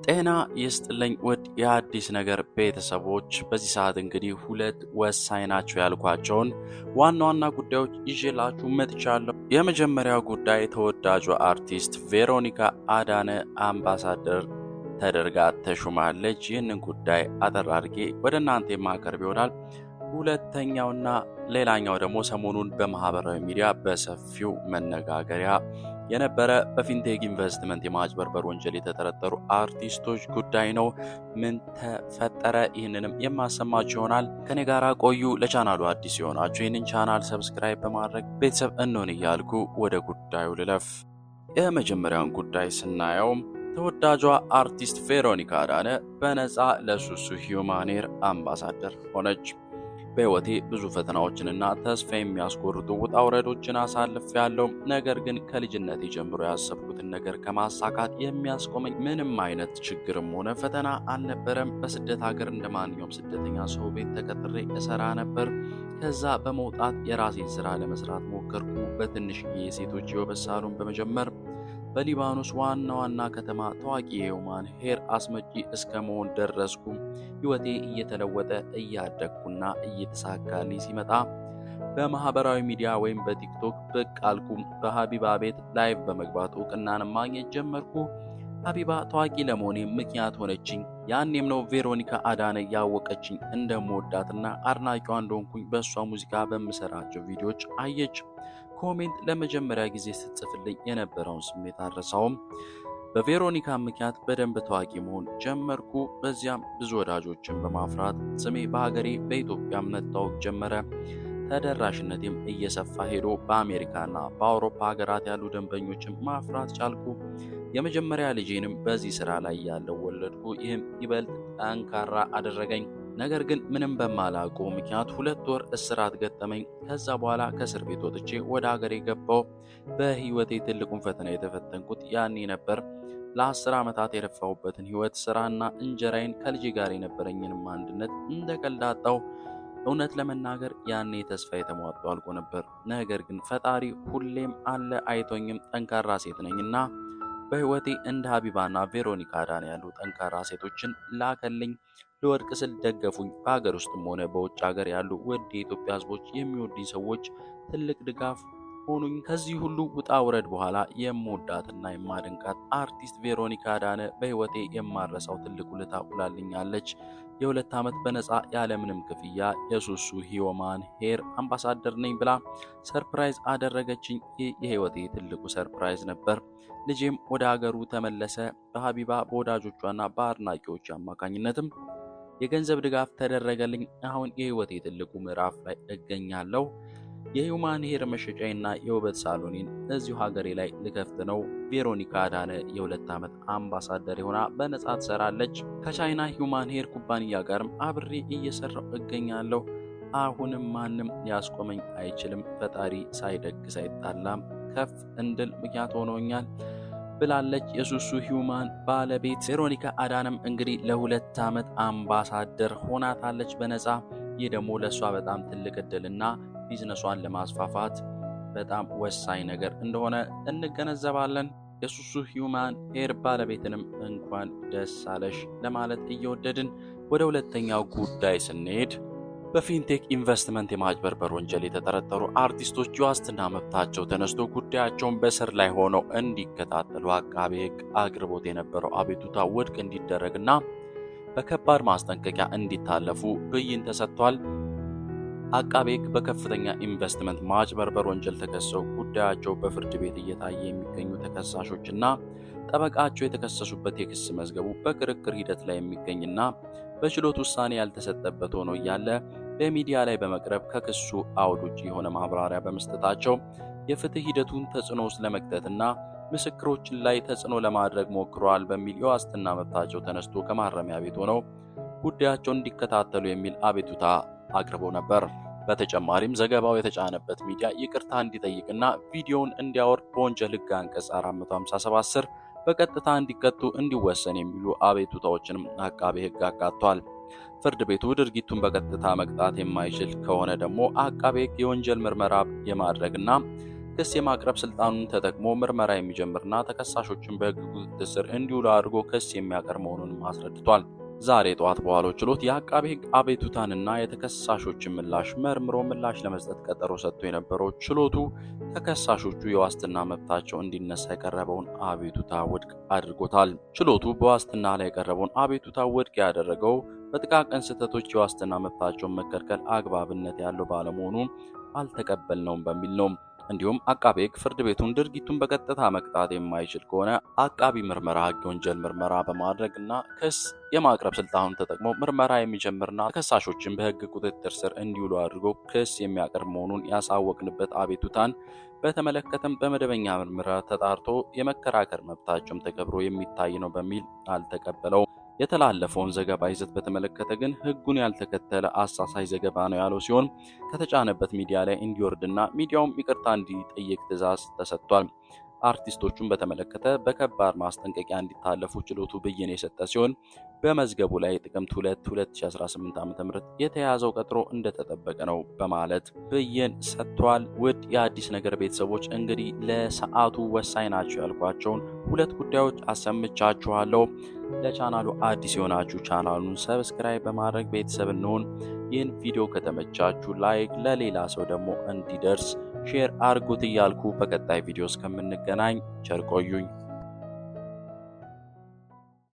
ጤና ይስጥልኝ ውድ የአዲስ ነገር ቤተሰቦች፣ በዚህ ሰዓት እንግዲህ ሁለት ወሳኝ ናቸው ያልኳቸውን ዋና ዋና ጉዳዮች ይዤላችሁ መጥቻለሁ። የመጀመሪያው ጉዳይ ተወዳጇ አርቲስት ቬሮኒካ አዳነ አምባሳደር ተደርጋ ተሹማለች። ይህንን ጉዳይ አጠር አድርጌ ወደ እናንተ የማቀርብ ይሆናል። ሁለተኛውና ሌላኛው ደግሞ ሰሞኑን በማህበራዊ ሚዲያ በሰፊው መነጋገሪያ የነበረ በፊንቴክ ኢንቨስትመንት የማጭበርበር ወንጀል የተጠረጠሩ አርቲስቶች ጉዳይ ነው። ምን ተፈጠረ? ይህንንም የማሰማችሁ ይሆናል። ከኔ ጋር ቆዩ። ለቻናሉ አዲስ የሆናችሁ ይህንን ቻናል ሰብስክራይብ በማድረግ ቤተሰብ እንሆን እያልኩ ወደ ጉዳዩ ልለፍ። የመጀመሪያውን ጉዳይ ስናየው ተወዳጇ አርቲስት ቬሮኒካ አዳነ በነፃ ለሱሱ ሂዩማን ሄር አምባሳደር ሆነች። በህይወቴ ብዙ ፈተናዎችንና ተስፋ የሚያስቆርጡ ውጣ ውረዶችን አሳልፌያለሁ። ነገር ግን ከልጅነቴ ጀምሮ ያሰብኩትን ነገር ከማሳካት የሚያስቆመኝ ምንም አይነት ችግርም ሆነ ፈተና አልነበረም። በስደት ሀገር እንደማንኛውም ስደተኛ ሰው ቤት ተቀጥሬ እሰራ ነበር። ከዛ በመውጣት የራሴን ስራ ለመስራት ሞከርኩ። በትንሽ የሴቶች የውበት ሳሎን በመጀመር በሊባኖስ ዋና ከተማ ታዋቂ የሂዩማን ሄር አስመጪ እስከ መሆን ደረስኩ። ህይወቴ እየተለወጠ እያደግኩና እየተሳካልኝ ሲመጣ በማህበራዊ ሚዲያ ወይም በቲክቶክ ብቅ አልኩ። በሀቢባ ቤት ላይቭ በመግባት እውቅናን ማግኘት ጀመርኩ። ሀቢባ ታዋቂ ለመሆኔ ምክንያት ሆነችኝ። ያኔም ነው ቬሮኒካ አዳነ ያወቀችኝ። እንደምወዳትና አድናቂዋ እንደሆንኩኝ በእሷ ሙዚቃ በምሰራቸው ቪዲዮዎች አየች። ኮሜንት ለመጀመሪያ ጊዜ ስትጽፍልኝ የነበረውን ስሜት አልረሳውም። በቬሮኒካ ምክንያት በደንብ ታዋቂ መሆን ጀመርኩ። በዚያም ብዙ ወዳጆችን በማፍራት ስሜ በሀገሬ በኢትዮጵያ መታወቅ ጀመረ። ተደራሽነቴም እየሰፋ ሄዶ በአሜሪካና በአውሮፓ ሀገራት ያሉ ደንበኞችን ማፍራት ቻልኩ። የመጀመሪያ ልጄንም በዚህ ስራ ላይ ያለው ወለድኩ። ይህም ይበልጥ ጠንካራ አደረገኝ። ነገር ግን ምንም በማላውቀው ምክንያት 2 ወር እስራት ገጠመኝ። ከዛ በኋላ ከእስር ቤት ወጥቼ ወደ ሀገሬ ገባሁ። በህይወቴ ትልቁን ፈተና የተፈተንኩት ያኔ ነበር። ለ10 ዓመታት የለፋሁበትን ህይወት፣ ስራና እንጀራዬን፣ ከልጄ ጋር የነበረኝንም አንድነት እንደ ቀልድ አጣሁ። እውነት ለመናገር ያኔ ተስፋ የተሟጦ አልቆ ነበር። ነገር ግን ፈጣሪ ሁሌም አለ፣ አይቶኝም። ጠንካራ ሴት ነኝና በህይወቴ እንደ ሀቢባና ቬሮኒካ አዳነ ያሉ ጠንካራ ሴቶችን ላከልኝ። ለወድቅ ስል ደገፉኝ። በሀገር ውስጥም ሆነ በውጭ ሀገር ያሉ ውድ የኢትዮጵያ ህዝቦች፣ የሚወዱኝ ሰዎች ትልቅ ድጋፍ ሆኑኝ። ከዚህ ሁሉ ውጣ ውረድ በኋላ የምወዳትና የማደንቃት አርቲስት ቬሮኒካ አዳነ በህይወቴ የማረሳው ትልቅ ውለታ ውላልኛለች። የ2 ዓመት በነፃ ያለምንም ክፍያ የሱሱ ሂዩማን ሄር አምባሳደር ነኝ ብላ ሰርፕራይዝ አደረገችኝ። ይህ የህይወቴ ትልቁ ሰርፕራይዝ ነበር። ልጄም ወደ ሀገሩ ተመለሰ። በሀቢባ በወዳጆቿና በአድናቂዎች አማካኝነትም የገንዘብ ድጋፍ ተደረገልኝ። አሁን የህይወቴ ትልቁ ምዕራፍ ላይ እገኛለሁ። የሂዩማን ሄር መሸጫዬና የውበት ሳሎኔን እዚሁ ሀገሬ ላይ ልከፍት ነው። ቬሮኒካ አዳነ የ2 ዓመት አምባሳደር ሆና በነፃ ትሰራለች። ከቻይና ሂዩማን ሄር ኩባንያ ጋርም አብሬ እየሰራው እገኛለሁ። አሁንም ማንም ሊያስቆመኝ አይችልም። ፈጣሪ ሳይደግስ አይጣላም። ከፍ እንድል ምክንያት ሆኖኛል ብላለች የሱሱ ሂዩማን ባለቤት ቬሮኒካ አዳነም እንግዲህ ለ2 ዓመት አምባሳደር ሆናታለች በነፃ። ይህ ደግሞ ለእሷ በጣም ትልቅ እድልና ቢዝነሷን ለማስፋፋት በጣም ወሳኝ ነገር እንደሆነ እንገነዘባለን። የሱሱ ሂዩማን ሄር ባለቤትንም እንኳን ደስ አለሽ ለማለት እየወደድን ወደ ሁለተኛው ጉዳይ ስንሄድ በፊንቴክ ኢንቨስትመንት የማጭበርበር ወንጀል የተጠረጠሩ አርቲስቶች የዋስትና መብታቸው ተነስቶ ጉዳያቸውን በስር ላይ ሆነው እንዲከታተሉ አቃቤ ሕግ አቅርቦት የነበረው አቤቱታ ውድቅ እንዲደረግና በከባድ ማስጠንቀቂያ እንዲታለፉ ብይን ተሰጥቷል። አቃቤ ሕግ በከፍተኛ ኢንቨስትመንት ማጭበርበር ወንጀል ተከሰው ጉዳያቸው በፍርድ ቤት እየታየ የሚገኙ ተከሳሾችና ጠበቃቸው የተከሰሱበት የክስ መዝገቡ በክርክር ሂደት ላይ የሚገኝና በችሎት ውሳኔ ያልተሰጠበት ሆኖ እያለ በሚዲያ ላይ በመቅረብ ከክሱ አውድ ውጭ የሆነ ማብራሪያ በመስጠታቸው የፍትህ ሂደቱን ተጽዕኖ ውስጥ ለመክተትና ምስክሮችን ላይ ተጽዕኖ ለማድረግ ሞክረዋል በሚል የዋስትና መብታቸው ተነስቶ ከማረሚያ ቤት ሆነው ጉዳያቸውን እንዲከታተሉ የሚል አቤቱታ አቅርቦ ነበር። በተጨማሪም ዘገባው የተጫነበት ሚዲያ ይቅርታ እንዲጠይቅና ቪዲዮውን እንዲያወርድ በወንጀል ሕግ አንቀጽ 457 ስር በቀጥታ እንዲቀጡ እንዲወሰን የሚሉ አቤቱታዎችንም አቃቤ ሕግ አካቷል። ፍርድ ቤቱ ድርጊቱን በቀጥታ መቅጣት የማይችል ከሆነ ደግሞ አቃቤ ሕግ የወንጀል ምርመራ የማድረግና ክስ የማቅረብ ስልጣኑን ተጠቅሞ ምርመራ የሚጀምርና ተከሳሾችን በሕግ ቁጥጥር ስር እንዲውሉ አድርጎ ክስ የሚያቀርብ መሆኑንም አስረድቷል። ዛሬ ጠዋት በዋለው ችሎት የአቃቤ ሕግ አቤቱታንና የተከሳሾችን ምላሽ መርምሮ ምላሽ ለመስጠት ቀጠሮ ሰጥቶ የነበረው ችሎቱ ተከሳሾቹ የዋስትና መብታቸው እንዲነሳ የቀረበውን አቤቱታ ውድቅ አድርጎታል። ችሎቱ በዋስትና ላይ የቀረበውን አቤቱታ ውድቅ ያደረገው በጥቃቅን ስህተቶች የዋስትና መብታቸውን መከልከል አግባብነት ያለው ባለመሆኑ አልተቀበልነውም በሚል ነው። እንዲሁም አቃቤ ሕግ ፍርድ ቤቱን ድርጊቱን በቀጥታ መቅጣት የማይችል ከሆነ አቃቢ ምርመራ ሕግ ወንጀል ምርመራ በማድረግና ክስ የማቅረብ ስልጣኑን ተጠቅሞ ምርመራ የሚጀምርና ተከሳሾችን በሕግ ቁጥጥር ስር እንዲውሉ አድርጎ ክስ የሚያቀርብ መሆኑን ያሳወቅንበት አቤቱታን በተመለከተም በመደበኛ ምርመራ ተጣርቶ የመከራከር መብታቸውም ተከብሮ የሚታይ ነው በሚል አልተቀበለው። የተላለፈውን ዘገባ ይዘት በተመለከተ ግን ሕጉን ያልተከተለ አሳሳይ ዘገባ ነው ያለው ሲሆን ከተጫነበት ሚዲያ ላይ እንዲወርድና ሚዲያውም ይቅርታ እንዲጠይቅ ትዕዛዝ ተሰጥቷል። አርቲስቶቹን በተመለከተ በከባድ ማስጠንቀቂያ እንዲታለፉ ችሎቱ ብይን የሰጠ ሲሆን በመዝገቡ ላይ ጥቅምት 2 2018 ዓ.ም የተያዘው ቀጠሮ እንደተጠበቀ ነው በማለት ብይን ሰጥቷል። ውድ የአዲስ ነገር ቤተሰቦች እንግዲህ ለሰዓቱ ወሳኝ ናቸው ያልኳቸውን ሁለት ጉዳዮች አሰምቻችኋለሁ። ለቻናሉ አዲስ የሆናችሁ ቻናሉን ሰብስክራይብ በማድረግ ቤተሰብ እንሁን። ይህን ቪዲዮ ከተመቻችሁ ላይክ፣ ለሌላ ሰው ደግሞ እንዲደርስ ሼር አድርጉት እያልኩ በቀጣይ ቪዲዮ እስከምንገናኝ ቸር ቆዩኝ።